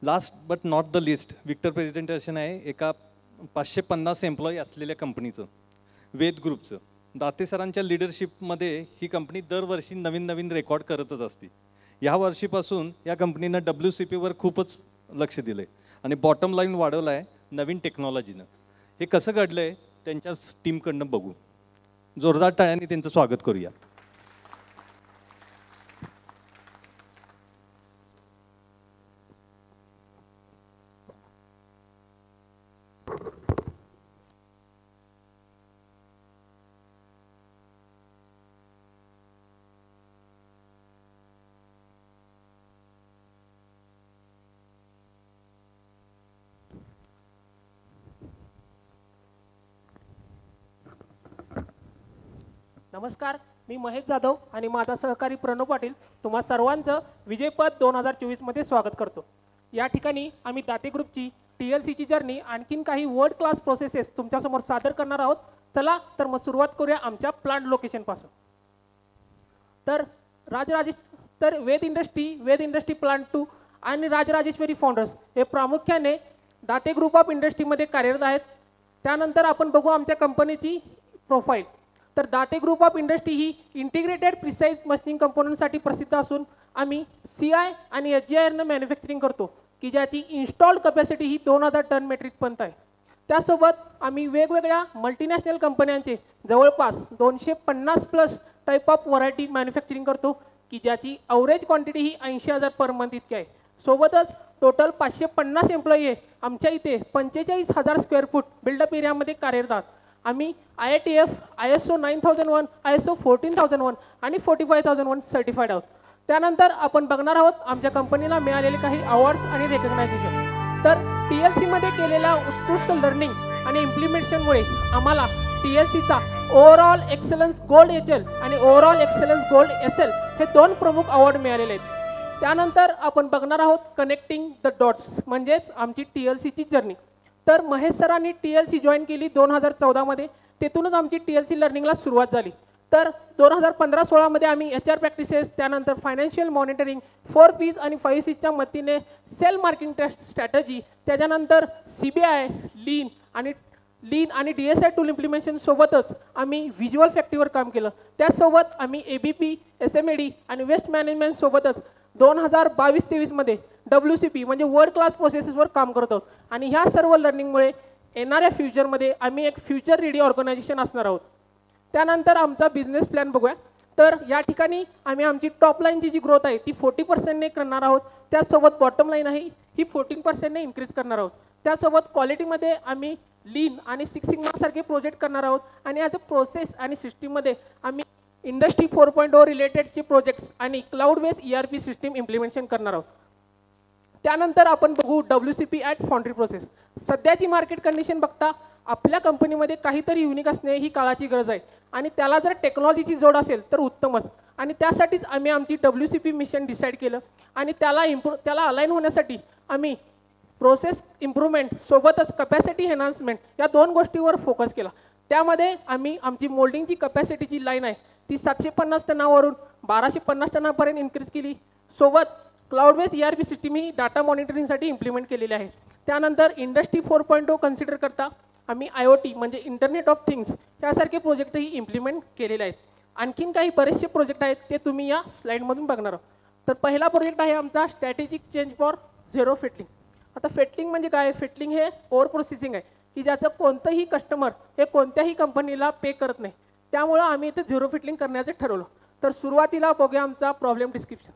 Last but not the least Victor presentation आहे एका 550 employee असलेल्या कंपनीचं, वेद ग्रुपचं. दाते सरांच्या लिडरशिपमध्ये ही कंपनी दरवर्षी नवीन नवीन रेकॉर्ड करतच असते. ह्या वर्षीपासून या कंपनीनं WCPवर खूपच लक्ष दिलं आहे आणि बॉटम लाईन वाढवला आहे नवीन टेक्नॉलॉजीनं. हे कसं घडलं आहे त्यांच्याच टीमकडनं बघू. जोरदार टाळ्यांनी त्यांचं स्वागत करूया. नमस्कार, मी महेश जाधव आणि माझा सहकारी प्रणव पाटील तुम्हा सर्वांचं विजयपथ 2024 मध्ये स्वागत करतो. या ठिकाणी आम्ही दाते ग्रुपची TLCची जर्नी आणखीन काही वर्ल्ड क्लास प्रोसेसेस तुमच्यासमोर सादर करणार आहोत. चला तर मग सुरुवात करूया आमच्या प्लांट लोकेशनपासून. तर वेद इंडस्ट्री प्लांट 2 आणि राजराजेश्वरी फाउंडर्स हे प्रामुख्याने दाते ग्रुप ऑफ इंडस्ट्रीमध्ये कार्यरत आहेत. त्यानंतर आपण बघू आमच्या कंपनीची प्रोफाईल. तर दाते ग्रुप ऑफ इंडस्ट्री ही इंटिग्रेटेड प्रिसाइज मशीनिंग कंपोनंटसाठी प्रसिद्ध असून आम्ही CI आणि SGIनं मॅन्युफॅक्चरिंग करतो की ज्याची इन्स्टॉल्ड कपॅसिटी ही 2000 टन मेट्रिक पर्यंत आहे. त्यासोबत आम्ही वेगवेगळ्या मल्टीनॅशनल कंपन्यांचे जवळपास 250+ टाईप ऑफ व्हरायटी मॅन्युफॅक्चरिंग करतो की ज्याची अवरेज क्वांटिटी ही 80,000 पर मंथ इतकी आहे. सोबतच टोटल 550 एम्प्लॉई आहे आमच्या इथे 45,000 स्क्वेअर फूट बिल्डअप एरियामध्ये कार्यरत आहात. आम्ही IATF, ISO 9001, ISO 14001 आणि 45001 सर्टिफाईड आहोत. त्यानंतर आपण बघणार आहोत आमच्या कंपनीला मिळालेले काही अवॉर्ड्स आणि रेकग्नायझेशन. तर TLCमध्ये केलेल्या उत्कृष्ट लर्निंग आणि इम्प्लिमेंटेशनमुळे आम्हाला TLCचा ओव्हरऑल एक्सलन्स गोल्ड HL आणि ओव्हरऑल एक्सलन्स गोल्ड SL हे 2 प्रमुख अवॉर्ड मिळालेले आहेत. त्यानंतर आपण बघणार आहोत कनेक्टिंग द डॉट्स म्हणजेच आमची TLCची जर्नी. तर महेश सरांनी TLC जॉईन केली 2014 मध्ये. तेथूनच आमची TLC लर्निंगला सुरुवात झाली. तर 2015-16 मध्ये आम्ही HR प्रॅक्टिसेस, त्यानंतर फायनान्शियल मॉनिटरिंग, 4 Ps आणि 5 Cs मदतीने सेल मार्केटिंग स्ट्रॅटजी, त्याच्यानंतर CBI, लीन आणि DSI टूल इम्प्लिमेंटेशन सोबतच आम्ही व्हिज्युअल फॅक्टरीवर काम केलं. त्याचसोबत आम्ही ABP, SMAD आणि वेस्ट मॅनेजमेंट सोबतच 2022-23 मध्ये WCP म्हणजे वर्ल्ड क्लास प्रोसेसेसवर काम करत आहोत. आणि ह्या सर्व लर्निंगमुळे येणाऱ्या फ्युचरमध्ये आम्ही एक फ्युचर रेडी ऑर्गनायझेशन असणार आहोत. त्यानंतर आमचा बिझनेस प्लॅन बघूया. तर या ठिकाणी आम्ही आमची टॉप लाईनची जी ग्रोथ आहे ती 40% करणार आहोत. त्याचसोबत बॉटम लाईन आहे ही 14% इन्क्रीज करणार आहोत. त्यासोबत क्वालिटीमध्ये आम्ही लीन आणि 6 सिग्मा सारखे प्रोजेक्ट करणार आहोत. आणि ॲज अ प्रोसेस आणि सिस्टीममध्ये आम्ही इंडस्ट्री 4.0 रिलेटेडचे प्रोजेक्ट्स आणि cloud based ERP system implementation करणार आहोत. त्यानंतर आपण बघू WCP ॲट फाउंड्री प्रोसेस. सध्याची मार्केट कंडिशन बघता आपल्या कंपनीमध्ये काहीतरी युनिक असणे ही काळाची गरज आहे आणि त्याला जर टेक्नॉलॉजीची जोड असेल तर उत्तमच. आणि त्यासाठीच आम्ही आमची WCP मिशन डिसाईड केलं आणि त्याला अलाइन होण्यासाठी आम्ही प्रोसेस इम्प्रूव्हमेंट सोबतच कपॅसिटी एन्हान्समेंट या 2 गोष्टीवर फोकस केला. त्यामध्ये आम्ही आमची मोल्डिंगची कपॅसिटीची लाईन आहे ती 750 टनावरून 1250 टनापर्यंत इन्क्रीज केली. सोबत क्लाउड बेस्ड ERP सिस्टीम ही डाटा मॉनिटरिंगसाठी इम्प्लिमेंट केलेली आहे. त्यानंतर इंडस्ट्री 4.0 कन्सिडर करता आम्ही IoT म्हणजे इंटरनेट ऑफ थिंग्स यासारखे प्रोजेक्टही इम्प्लिमेंट केलेले आहेत. आणखीन काही बरेचसे प्रोजेक्ट आहेत ते तुम्ही या स्लाईडमधून बघणार आहोत. तर पहिला प्रोजेक्ट आहे आमचा strategic change for zero fettling. आता फेटलिंग म्हणजे काय? फेटलिंग हे ओव्हर प्रोसेसिंग आहे की ज्याचं कोणतंही कस्टमर हे कोणत्याही कंपनीला पे करत नाही. त्यामुळं आम्ही इथे झिरो फेटलिंग करण्याचं ठरवलं. तर सुरुवातीला बघूया आमचा प्रॉब्लेम डिस्क्रिप्शन.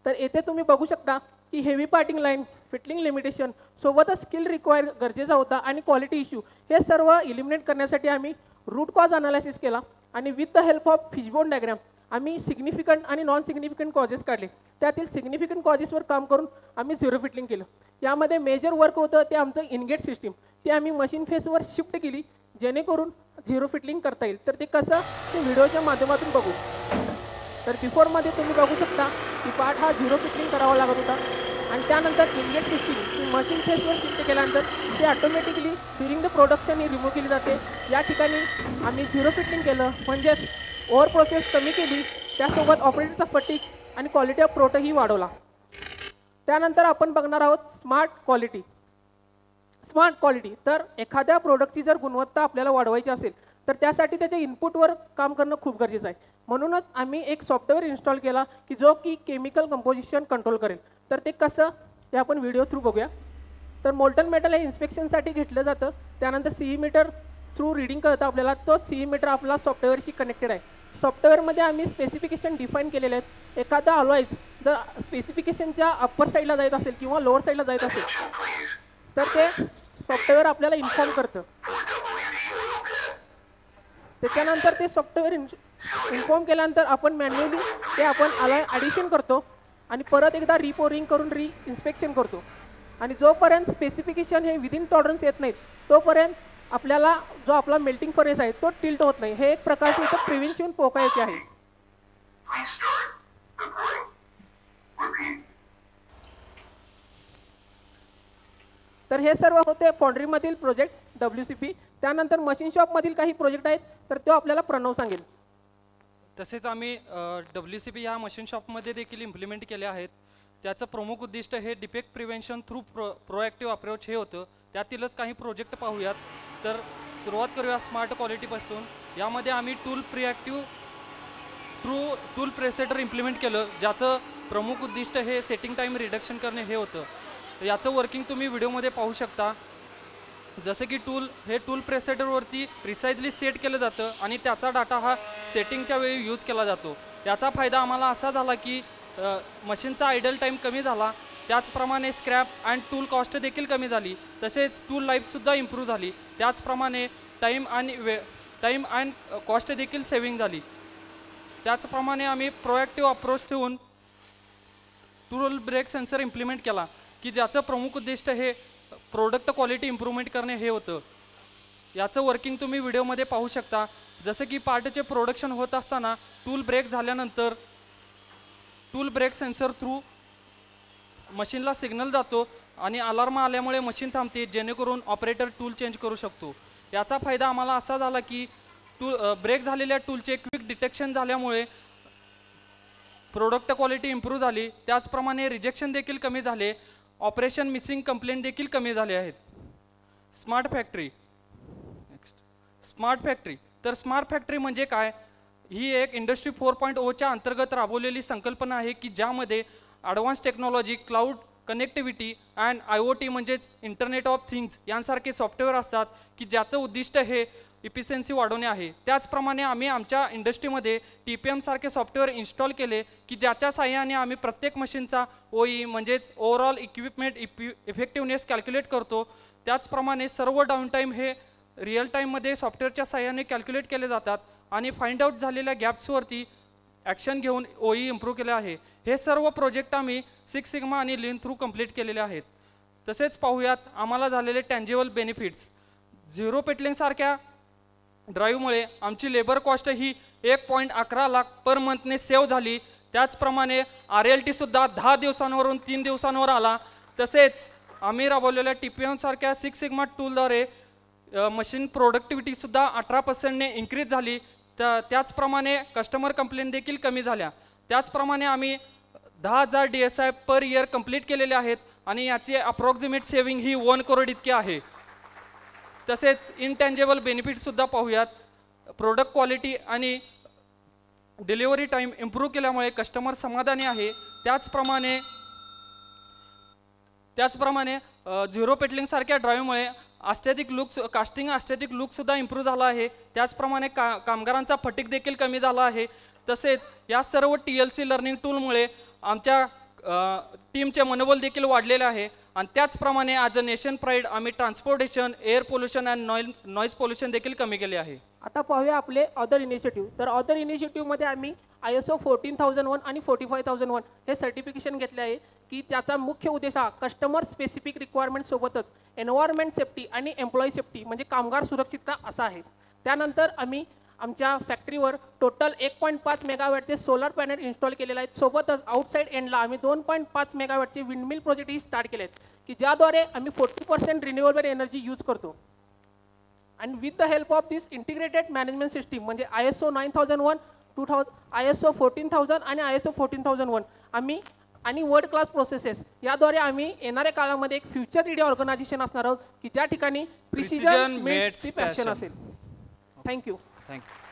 तर येथे तुम्ही बघू शकता की हेवी पार्टिंग लाईन, फिटलिंग लिमिटेशन सोबतच स्किल रिक्वायर गरजेचा होता आणि क्वालिटी इश्यू हे सर्व इलिमिनेट करण्यासाठी आम्ही रूट कॉज अनालिसिस केला आणि with the help of fishbone diagram आम्ही सिग्निफिकंट आणि नॉन सिग्निफिकंट कॉजेस काढले. त्यातील सिग्निफिकंट कॉजेसवर काम करून आम्ही झिरो फिटलिंग केलं. यामध्ये मेजर वर्क होतं ते आमचं इनगेट सिस्टीम, ती आम्ही मशीन फेसवर शिफ्ट केली जेणेकरून झिरो फिटलिंग करता येईल. तर ते कसं ते व्हिडिओच्या माध्यमातून बघू. तर बिफोरमध्ये तुम्ही बघू शकता की पार्ट हा झिरो फिटलिंग करावा लागत होता आणि त्यानंतर इनगेट सिस्टीम मशीन फेसवर शिफ्ट केल्यानंतर ते automatically during the production he remove केली जाते. या ठिकाणी आम्ही झिरो फिटलिंग केलं म्हणजेच ओव्हर प्रोसेस कमी केली, त्यासोबत ऑपरेटरचा फटीक आणि क्वालिटी ऑफ प्रोडक्टही वाढवला. त्यानंतर आपण बघणार आहोत स्मार्ट क्वालिटी. स्मार्ट क्वालिटी तर एखाद्या प्रोडक्टची जर गुणवत्ता आपल्याला वाढवायची असेल तर त्यासाठी त्याच्या इनपुटवर काम करणं खूप गरजेचं आहे. म्हणूनच आम्ही एक सॉफ्टवेअर इन्स्टॉल केला की जो की केमिकल कंपोजिशन कंट्रोल करेल. तर ते कसं हे आपण व्हिडिओ थ्रू बघूया. तर मोल्टन मेटल हे इन्स्पेक्शनसाठी घेतलं जातं. त्यानंतर CE मीटर थ्रू रिडिंग कळतं आपल्याला. तो CE मीटर आपला सॉफ्टवेअरशी कनेक्टेड आहे. सॉफ्टवेअरमध्ये आम्ही स्पेसिफिकेशन डिफाईन केलेले आहेत. एखादा अलॉईज जर स्पेसिफिकेशनच्या अप्पर साईडला जात असेल किंवा लोअर साईडला जात असेल तर ते सॉफ्टवेअर आपल्याला इन्फॉर्म करतं. त्याच्यानंतर ते सॉफ्टवेअर इन्फॉर्म केल्यानंतर आपण मॅन्युअली ते आपण अलॉय ॲडिशन करतो आणि परत एकदा रिपोरिंग करून इन्स्पेक्शन करतो. आणि जोपर्यंत स्पेसिफिकेशन हे विदिन टॉलरन्स येत नाहीत तोपर्यंत आपल्याला जो आपला मेल्टिंग फर्नेस आहे तो टिल्ट होत नाही. हे एक प्रकारचे इथं प्रिव्हेन्शन पोकायचे आहे. तर हे सर्व होते फॉन्ड्रीमधील प्रोजेक्ट WCP. त्यानंतर मशीन शॉपमधील काही प्रोजेक्ट आहेत तर तो आपल्याला प्रणव सांगेल. तसेच आम्ही WCP ह्या मशीन शॉपमध्ये देखील इम्प्लिमेंट केले आहेत. त्याचं प्रमुख उद्दिष्ट हे defect prevention through proactive approach हे होतं. त्यातीलच काही प्रोजेक्ट पाहूयात. तर सुरुवात करूया स्मार्ट क्वालिटीपासून. यामध्ये आम्ही टूल प्रेसेटर इम्प्लिमेंट केलं ज्याचं प्रमुख उद्दिष्ट हे सेटिंग टाईम रिडक्शन करणे हे होतं. याचं वर्किंग तुम्ही व्हिडिओमध्ये पाहू शकता. जसं की टूल प्रेसेटरवरती प्रिसाइजली सेट केलं जातं आणि त्याचा डाटा हा सेटिंगच्या वेळी यूज केला जातो. याचा फायदा आम्हाला असा झाला की मशीनचा आयडल टाईम कमी झाला. त्याचप्रमाणे स्क्रॅप अँड टूल कॉस्ट देखील कमी झाली. तसेच टूल लाईफसुद्धा इम्प्रूव्ह झाली. त्याचप्रमाणे टाईम अँड कॉस्ट देखील सेव्हिंग झाली. त्याचप्रमाणे आम्ही प्रोॲक्टिव्ह अप्रोच ठेवून टूल ब्रेक सेन्सर इम्प्लिमेंट केला की ज्याचं प्रमुख उद्दिष्ट हे प्रोडक्ट क्वालिटी इम्प्रूव्हमेंट करणे हे होतं. याचं वर्किंग तुम्ही व्हिडिओमध्ये पाहू शकता. जसं की पार्टचे प्रोडक्शन होत असताना टूल ब्रेक झाल्यानंतर टूल ब्रेक सेन्सर थ्रू मशीनला सिग्नल जातो आणि अलार्म आल्यामुळे मशीन थांबते जेणेकरून ऑपरेटर टूल चेंज करू शकतो. याचा फायदा आम्हाला असा झाला की ब्रेक झालेल्या टूलचे क्विक डिटेक्शन झाल्यामुळे प्रोडक्ट क्वालिटी इम्प्रूव्ह झाली. त्याचप्रमाणे रिजेक्शन देखील कमी झाले. ऑपरेशन मिसिंग कंप्लेंट देखील कमी झाले आहेत. स्मार्ट फॅक्टरी तर स्मार्ट फॅक्टरी म्हणजे काय? ही एक इंडस्ट्री 4.0च्या अंतर्गत राबवलेली संकल्पना आहे की ज्यामध्ये advance technology, cloud connectivity and IoT म्हणजेच इंटरनेट ऑफ थिंग्स यांसारखे सॉफ्टवेअर असतात की ज्याचं उद्दिष्ट हे इफिशियन्सी वाढवणे आहे. त्याचप्रमाणे आम्ही आमच्या इंडस्ट्रीमध्ये TPM सारखे सॉफ्टवेअर इन्स्टॉल केले की ज्याच्या साहाय्याने आम्ही प्रत्येक मशीनचा OE म्हणजेच ओव्हरऑल इक्विपमेंट इफेक्टिव्हनेस कॅल्क्युलेट करतो. त्याचप्रमाणे सर्व डाऊनटाईम हे रिअल टाईममध्ये सॉफ्टवेअरच्या साहाय्याने कॅल्क्युलेट केले जातात आणि फाइंड आउट झालेल्या गॅप्सवरती ॲक्शन घेऊन OE इम्प्रूव्ह केले आहे. हे सर्व प्रोजेक्ट आम्ही 6 सिग्मा आणि लीन थ्रू कंप्लीट केलेले आहेत. तसेच पाहूयात आम्हाला झालेले टँजेबल बेनिफिट्स. झिरो पेटलिंगसारख्या ड्राईव्हमुळे आमची लेबर कॉस्ट ही 1.11 लाख पर मंथने सेव्ह झाली. त्याचप्रमाणे RLTसुद्धा 10 दिवसांवरून 3 दिवसांवर आला. तसेच आम्ही राबवलेल्या TPM सारख्या 6 सिग्मा टूलद्वारे मशीन प्रोडक्टिव्हिटीसुद्धा 18% इन्क्रीज झाली. त्याचप्रमाणे कस्टमर कंप्लेंट देखील कमी झाल्या. त्याचप्रमाणे आम्ही 10,000 DSI पर इयर कंप्लीट केलेले आहेत आणि याची अप्रॉक्सिमेट सेव्हिंग ही 1 करोड इतकी आहे. तसेच इनटँजेबल बेनिफिटसुद्धा पाहूयात. प्रोडक्ट क्वालिटी आणि डिलिव्हरी टाईम इम्प्रूव्ह केल्यामुळे कस्टमर समाधानी आहे. त्याचप्रमाणे झिरो पेटलिंगसारख्या ड्राईव्हमुळे कास्टिंग ॲस्थेटिक लुकसुद्धा इम्प्रूव्ह झाला आहे. त्याचप्रमाणे कामगारांचा फटीक देखील कमी झाला आहे. तसेच या सर्व TLC लर्निंग टूलमुळे आमच्या टीमचे मनोबल देखील वाढलेले आहे. आणि त्याचप्रमाणे ॲज अ नेशन प्राईड आम्ही transportation, air pollution and noise pollution देखील कमी केले आहे. आता पाहूया आपले अदर इनिशिएटिव्ह. तर अदर इनिशिएटिव्हमध्ये आम्ही ISO 14001 आणि 45001 हे सर्टिफिकेशन घेतले आहे की त्याचा मुख्य उद्देश हा कस्टमर स्पेसिफिक रिक्वायरमेंट सोबतच एन्व्हायरमेंट सेफ्टी आणि एम्प्लॉई सेफ्टी म्हणजे कामगार सुरक्षितता असा आहे. त्यानंतर आम्ही आमच्या फॅक्टरीवर टोटल 1.5 मेगावॅटचे सोलर पॅनल इन्स्टॉल केलेले आहेत. सोबतच आउटसाईड एंडला आम्ही 2.5 मेगावॅटचे विंडमिल प्रोजेक्टही स्टार्ट केले आहेत की ज्याद्वारे आम्ही 40% रिन्युएबल एनर्जी यूज करतो. आणि with the help of this integrated management system म्हणजे ISO 9001, ISO 14000 आणि ISO 14001 आम्ही आणि वर्ल्ड क्लास प्रोसेसेस याद्वारे आम्ही येणाऱ्या काळामध्ये एक फ्युचर रेडी ऑर्गनायझेशन असणार आहोत की ज्या ठिकाणी प्रिसिजन मेट्स ती पॅशन असेल. थँक्यू. थँक्यू.